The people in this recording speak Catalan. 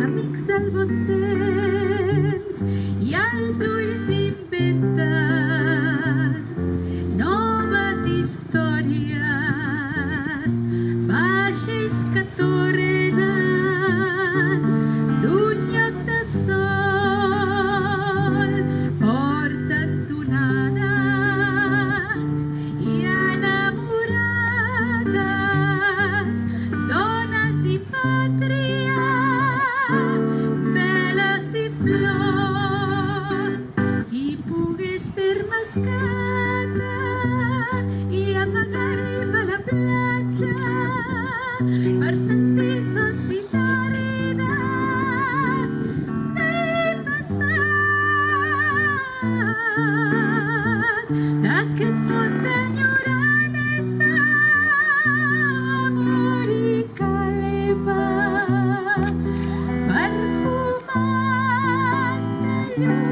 amics del bon temps, i els ulls inventen noves històries, vaixells que tornen d'un lloc de sol, porten tonades i enamorades, dones i pàtria, veles i flors. Si pogués fer-me escata i amagar-me a la platja per sentir solidaritat d'he passat d'aquest món d'enyorança, amor i calma, perfumat de llum.